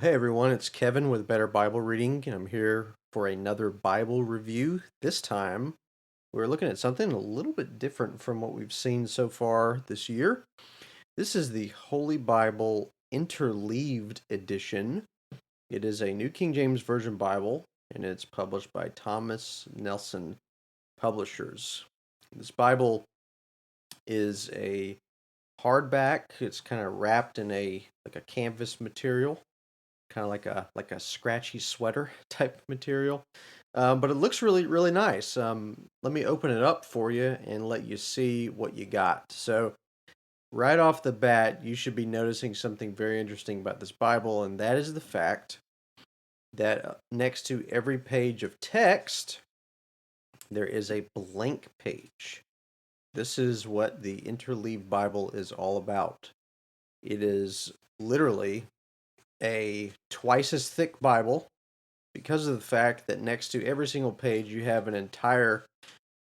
Hey everyone, it's Kevin with Better Bible Reading, and I'm here for another Bible review. This time, we're looking at something a little bit different from what we've seen so far this year. This is the Holy Bible Interleaved edition. It is a New King James Version Bible, and it's published by Thomas Nelson Publishers. This Bible is a hardback. It's kind of wrapped in a canvas material, kind of like a scratchy sweater type material. But it looks really nice. Let me open it up for you and let you see what you got. So right off the bat, you should be noticing something very interesting about this Bible, and that is the fact that next to every page of text, there is a blank page. This is what the Interleaved Bible is all about. It is literally a twice as thick Bible because of the fact that next to every single page you have an entire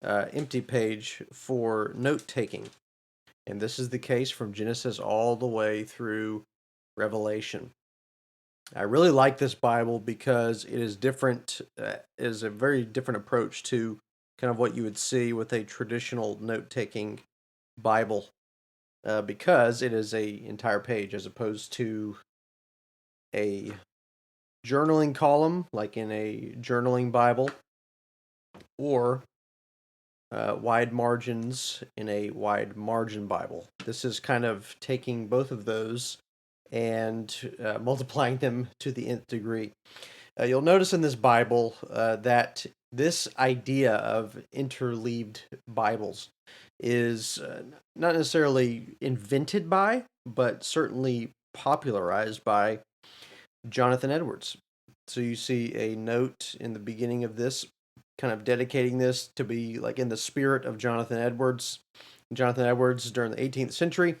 empty page for note taking. And this is the case from Genesis all the way through Revelation. I really like this Bible because it is different, is a very different approach to kind of what you would see with a traditional note taking Bible, because it is a entire page as opposed to a journaling column like in a journaling Bible, or wide margins in a wide margin Bible. This is kind of taking both of those and multiplying them to the nth degree. You'll notice in this Bible that this idea of interleaved Bibles is not necessarily invented by, but certainly popularized by Jonathan Edwards. So you see a note in the beginning of this, kind of dedicating this to be like in the spirit of Jonathan Edwards. Jonathan Edwards, during the 18th century,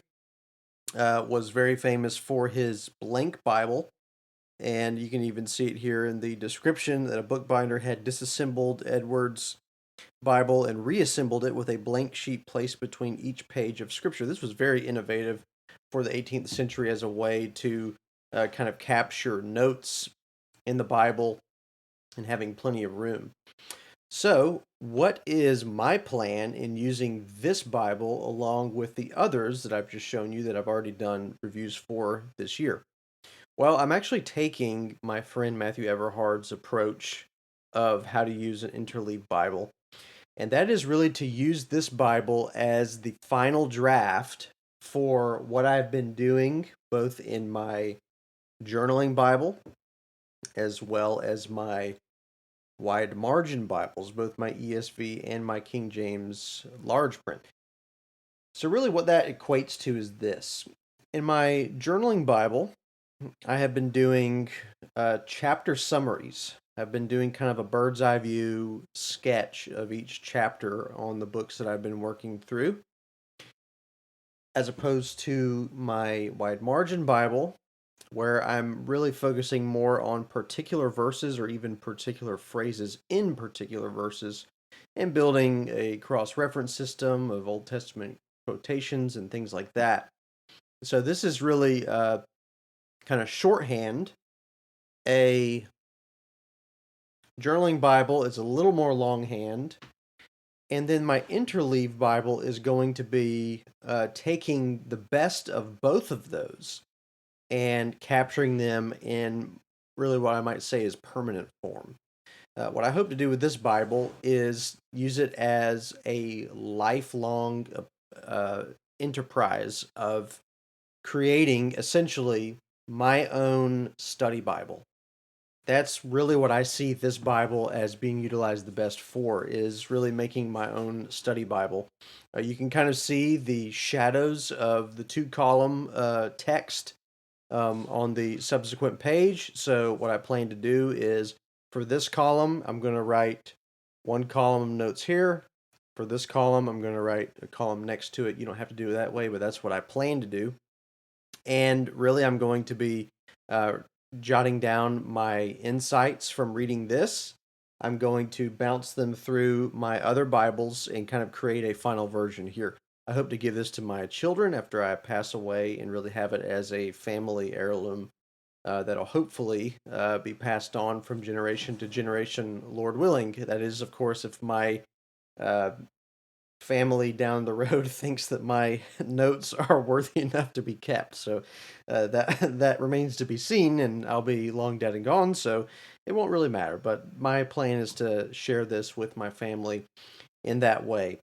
was very famous for his blank Bible. And you can even see it here in the description that a bookbinder had disassembled Edwards' Bible and reassembled it with a blank sheet placed between each page of Scripture. This was very innovative for the 18th century as a way to kind of capture notes in the Bible and having plenty of room. So, what is my plan in using this Bible along with the others that I've just shown you that I've already done reviews for this year? Well, I'm actually taking my friend Matthew Everhard's approach of how to use an interleaved Bible, and that is really to use this Bible as the final draft for what I've been doing both in my journaling Bible as well as my wide margin Bibles, both my ESV and my King James large print. So, really, what that equates to is this. In my journaling Bible, I have been doing chapter summaries. I've been doing kind of a bird's eye view sketch of each chapter on the books that I've been working through, as opposed to my wide margin Bible, where I'm really focusing more on particular verses or even particular phrases in particular verses and building a cross reference system of Old Testament quotations and things like that. So, this is really kind of shorthand. A journaling Bible is a little more longhand. And then my interleave Bible is going to be taking the best of both of those and capturing them in really what I might say is permanent form. What I hope to do with this Bible is use it as a lifelong enterprise of creating essentially my own study Bible. That's really what I see this Bible as being utilized the best for, is really making my own study Bible. You can kind of see the shadows of the two column text on the subsequent page. So what I plan to do is, for this column, I'm going to write one column of notes here. For this column, I'm going to write a column next to it. You don't have to do it that way, but that's what I plan to do. And really, I'm going to be uh, jotting down my insights from reading this. I'm going to bounce them through my other Bibles and kind of create a final version here. I hope to give this to my children after I pass away and really have it as a family heirloom that'll hopefully be passed on from generation to generation, Lord willing. That is, of course, if my uh, family down the road thinks that my notes are worthy enough to be kept. So that that remains to be seen, and I'll be long dead and gone, so it won't really matter. But my plan is to share this with my family in that way.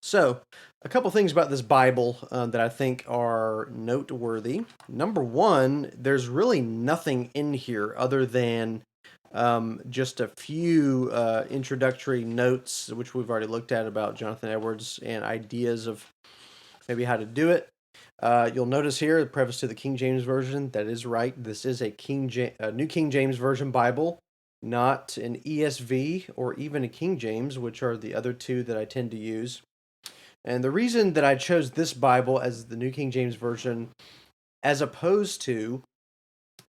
So, a couple things about this Bible that I think are noteworthy. Number one, there's really nothing in here other than just a few introductory notes, which we've already looked at about Jonathan Edwards and ideas of maybe how to do it. You'll notice here the preface to the King James Version. That is right. This is a New King James Version Bible, not an ESV or even a King James, which are the other two that I tend to use. And the reason that I chose this Bible as the New King James Version, as opposed to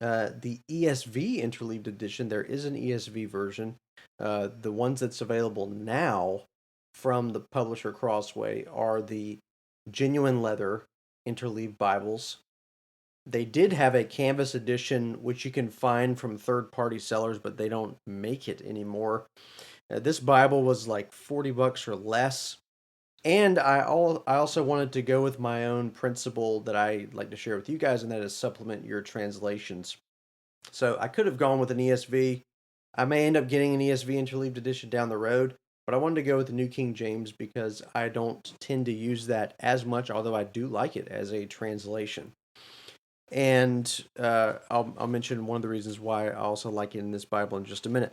the ESV Interleaved edition, there is an ESV version. The ones that's available now from the publisher Crossway are the genuine leather interleaved Bibles. They did have a canvas edition, which you can find from third-party sellers, but they don't make it anymore. This Bible was like $40 or less. And I also wanted to go with my own principle that I like to share with you guys, and that is supplement your translations. So I could have gone with an ESV. I may end up getting an ESV interleaved edition down the road, but I wanted to go with the New King James because I don't tend to use that as much, although I do like it as a translation. And I'll mention one of the reasons why I also like it in this Bible in just a minute.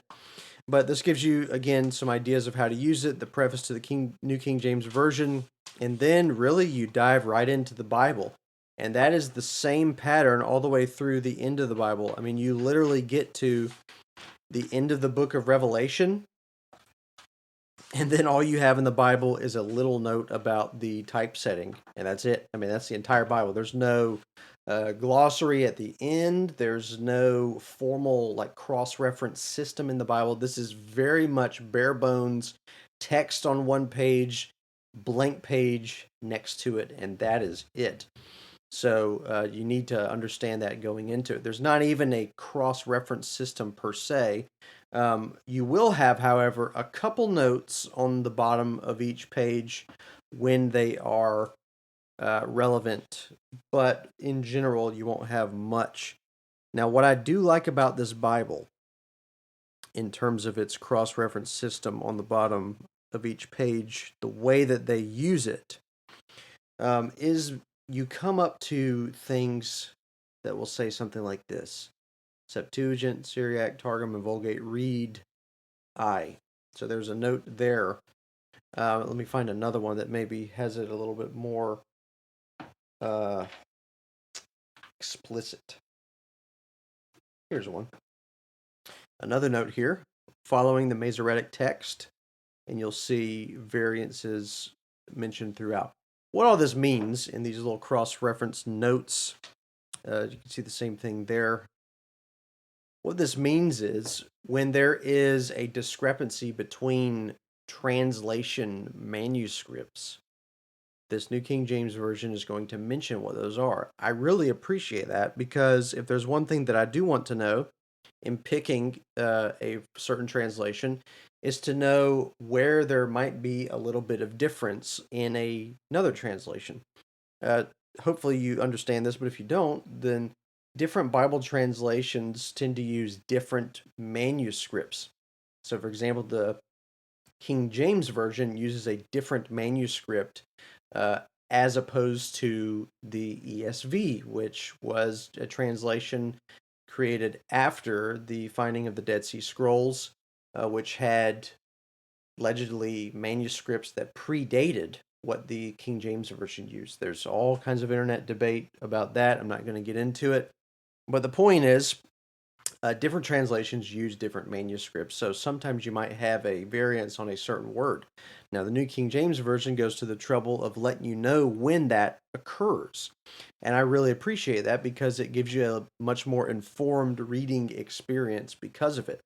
But this gives you, again, some ideas of how to use it, the preface to the New King James Version, and then really you dive right into the Bible. And that is the same pattern all the way through the end of the Bible. I mean, you literally get to the end of the book of Revelation, and then all you have in the Bible is a little note about the typesetting, and that's it. I mean, that's the entire Bible. There's no glossary at the end. There's no formal like cross-reference system in the Bible. This is very much bare bones text on one page, blank page next to it, and that is it. So you need to understand that going into it. There's not even a cross-reference system per se. You will have, however, a couple notes on the bottom of each page when they are relevant, but in general, you won't have much. Now, what I do like about this Bible, in terms of its cross-reference system on the bottom of each page, the way that they use it, is you come up to things that will say something like this: Septuagint, Syriac, Targum, and Vulgate read I. So there's a note there. Let me find another one that maybe has it a little bit more uh, explicit. Here's one. Another note here, following the Masoretic text, and you'll see variances mentioned throughout. What all this means in these little cross-reference notes, you can see the same thing there. What this means is when there is a discrepancy between translation manuscripts, this New King James Version is going to mention what those are. I really appreciate that because if there's one thing that I do want to know in picking a certain translation, is to know where there might be a little bit of difference in another translation. Uh, Hopefully you understand this, but if you don't, then different Bible translations tend to use different manuscripts. So, for example, the King James Version uses a different manuscript uh, as opposed to the ESV, which was a translation created after the finding of the Dead Sea Scrolls, which had allegedly manuscripts that predated what the King James Version used. There's all kinds of internet debate about that. I'm not going to get into it. But the point is, different translations use different manuscripts, so sometimes you might have a variance on a certain word. Now, the New King James Version goes to the trouble of letting you know when that occurs. And I really appreciate that because it gives you a much more informed reading experience because of it.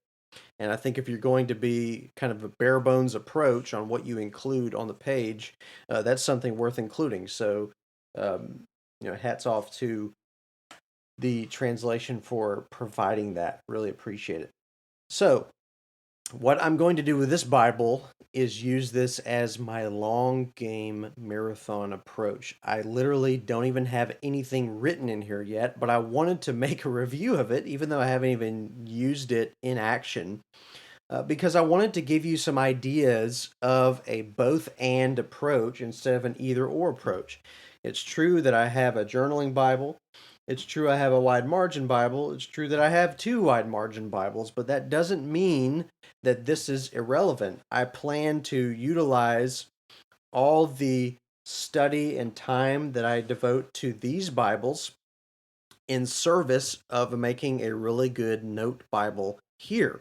And I think if you're going to be kind of a bare bones approach on what you include on the page, that's something worth including. So, hats off to the translation for providing that. Really appreciate it. So, what I'm going to do with this Bible is use this as my long game marathon approach. I literally don't even have anything written in here yet, but I wanted to make a review of it, even though I haven't even used it in action, because I wanted to give you some ideas of a both and approach instead of an either or approach. It's true that I have a journaling Bible. It's true I have a wide margin Bible. It's true that I have two wide margin Bibles, but that doesn't mean that this is irrelevant. I plan to utilize all the study and time that I devote to these Bibles in service of making a really good note Bible here.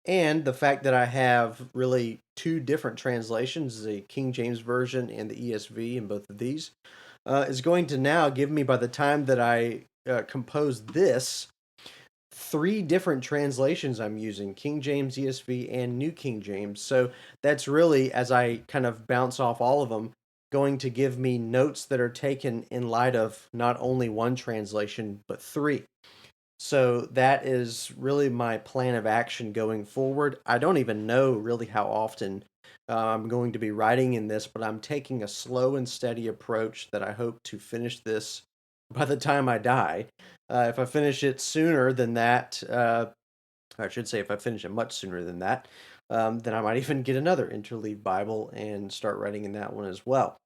And the fact that I have really two different translations, the King James Version and the ESV in both of these, is going to now give me, by the time that I compose this, three different translations I'm using: King James, ESV, and New King James. So that's really, as I kind of bounce off all of them, going to give me notes that are taken in light of not only one translation, but three. So that is really my plan of action going forward. I don't even know really how often I'm going to be writing in this, but I'm taking a slow and steady approach that I hope to finish this by the time I die. If I finish it sooner than that, I should say if I finish it much sooner than that, then I might even get another Interleaved Bible and start writing in that one as well.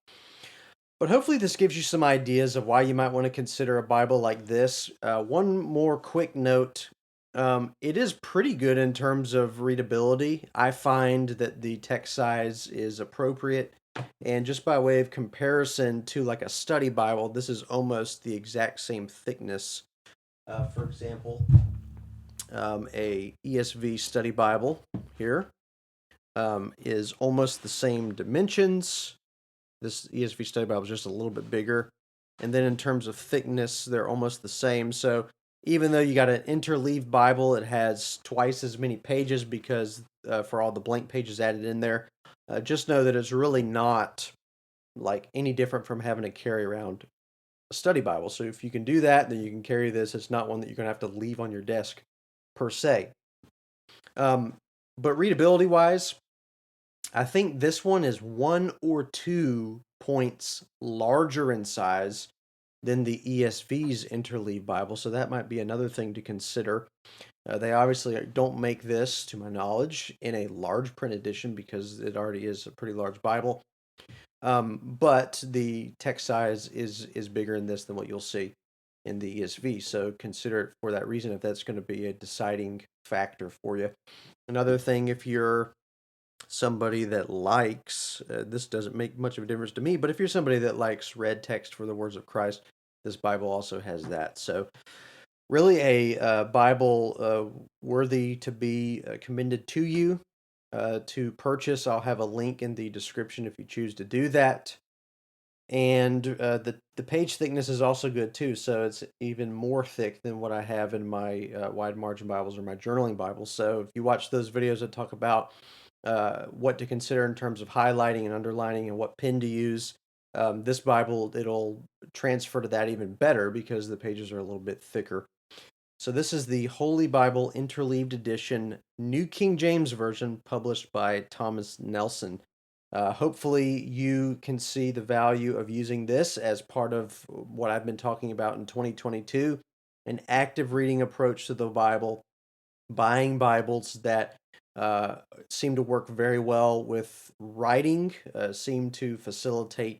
But hopefully, this gives you some ideas of why you might want to consider a Bible like this. One more quick note: it is pretty good in terms of readability. I find that the text size is appropriate. And just by way of comparison to like a study Bible, this is almost the exact same thickness. For example, a ESV study Bible here is almost the same dimensions. This ESV study Bible is just a little bit bigger. And then in terms of thickness, they're almost the same. So even though you got an interleaved Bible, it has twice as many pages because for all the blank pages added in there. Just know that it's really not like any different from having to carry around a study Bible. So if you can do that, then you can carry this. It's not one that you're going to have to leave on your desk per se. But readability wise, I think this one is 1 or 2 points larger in size than the ESV's Interleaved Bible, so that might be another thing to consider. They obviously don't make this, to my knowledge, in a large print edition because it already is a pretty large Bible. But the text size is bigger in this than what you'll see in the ESV, so consider it for that reason if that's going to be a deciding factor for you. Another thing, if you're somebody that likes, this doesn't make much of a difference to me, but if you're somebody that likes red text for the words of Christ, this Bible also has that. So, really, a Bible worthy to be commended to you to purchase. I'll have a link in the description if you choose to do that. And the page thickness is also good too, so it's even more thick than what I have in my wide margin Bibles or my journaling Bibles. So if you watch those videos that talk about what to consider in terms of highlighting and underlining and what pen to use, this Bible, it'll transfer to that even better because the pages are a little bit thicker. So this is the Holy Bible Interleaved Edition, New King James Version, published by Thomas Nelson. Hopefully you can see the value of using this as part of what I've been talking about in 2022, an active reading approach to the Bible, buying Bibles that seem to work very well with writing, seem to facilitate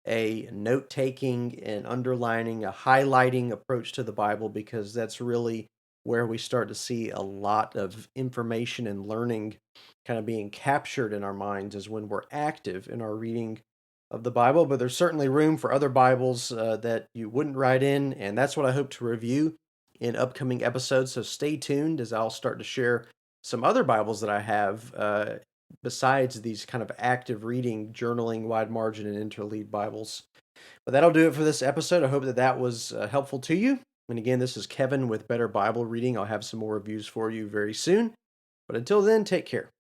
a note taking and underlining, a highlighting approach to the Bible, because that's really where we start to see a lot of information and learning kind of being captured in our minds, is when we're active in our reading of the Bible. But there's certainly room for other Bibles that you wouldn't write in, and that's what I hope to review in upcoming episodes. So stay tuned as I'll start to share some other Bibles that I have besides these kind of active reading, journaling, wide margin, and interleaved Bibles. But that'll do it for this episode. I hope that that was helpful to you. And again, this is Kevin with Better Bible Reading. I'll have some more reviews for you very soon. But until then, take care.